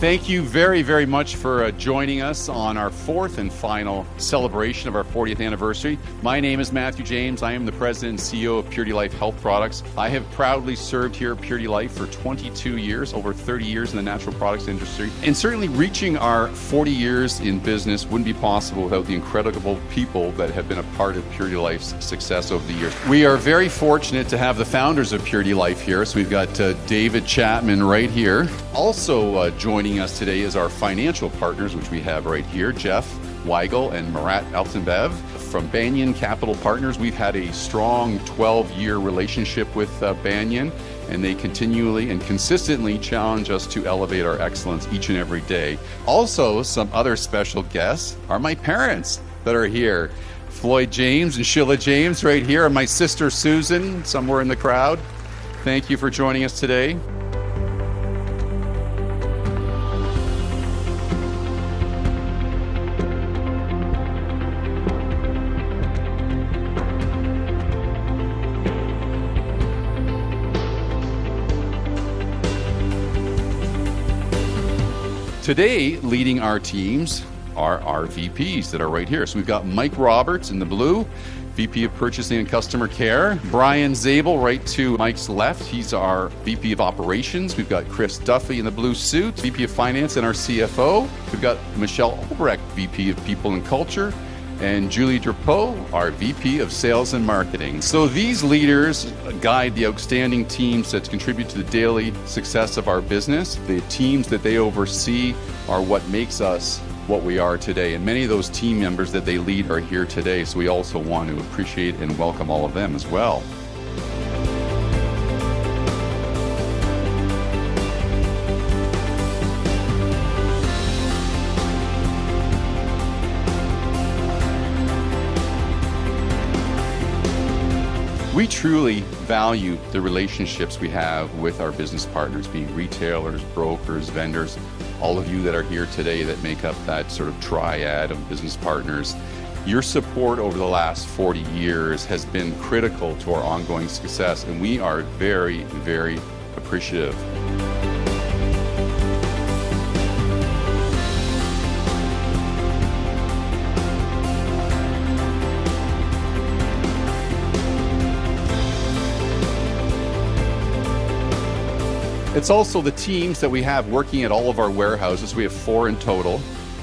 Thank you very, very much for joining us on our fourth and final celebration of our 40th anniversary. My name is Matthew James. I am the President and CEO of Purity Life Health Products. I have proudly served here at Purity Life for 22 years, over 30 years in the natural products industry. And certainly reaching our 40 years in business wouldn't be possible without the incredible people that have been a part of Purity Life's success over the years. We are very fortunate to have the founders of Purity Life here. So we've got David Chapman right here. Also joining us today is our financial partners, which we have right here, Jeff Weigel and Marat Altenbev from Banyan Capital Partners. We've had a strong 12-year relationship with Banyan, and they continually and consistently challenge us to elevate our excellence each and every day. Also, some other special guests are my parents that are here. Floyd James and Sheila James right here, and my sister Susan somewhere in the crowd. Thank you for joining us today. Today, leading our teams are our VPs that are right here. So we've got Mike Roberts in the blue, VP of Purchasing and Customer Care. Brian Zabel right to Mike's left. He's our VP of Operations. We've got Chris Duffy in the blue suit, VP of Finance and our CFO. We've got Michelle Albrecht, VP of People and Culture, and Julie Drapeau, our VP of Sales and Marketing. So these leaders guide the outstanding teams that contribute to the daily success of our business. The teams that they oversee are what makes us what we are today. And many of those team members that they lead are here today. So we also want to appreciate and welcome all of them as well. We truly value the relationships we have with our business partners, being retailers, brokers, vendors, all of you that are here today that make up that sort of triad of business partners. Your support over the last 40 years has been critical to our ongoing success, and we are very, very appreciative. It's also the teams that we have working at all of our warehouses. We have 4 in total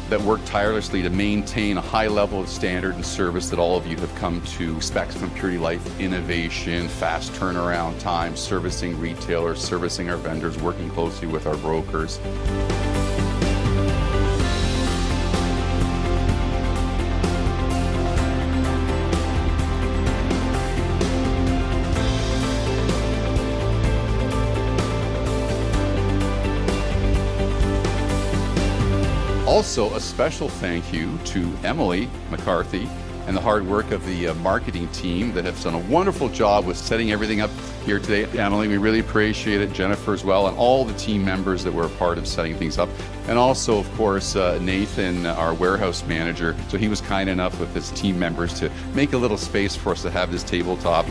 that work tirelessly to maintain a high level of standard and service that all of you have come to expect from Purity Life: innovation, fast turnaround time, servicing retailers, servicing our vendors, working closely with our brokers. Also, a special thank you to Emily McCarthy and the hard work of the marketing team that have done a wonderful job with setting everything up here today. Emily, we really appreciate it. Jennifer as well, and all the team members that were a part of setting things up. And also, of course, Nathan, our warehouse manager. So he was kind enough with his team members to make a little space for us to have this tabletop.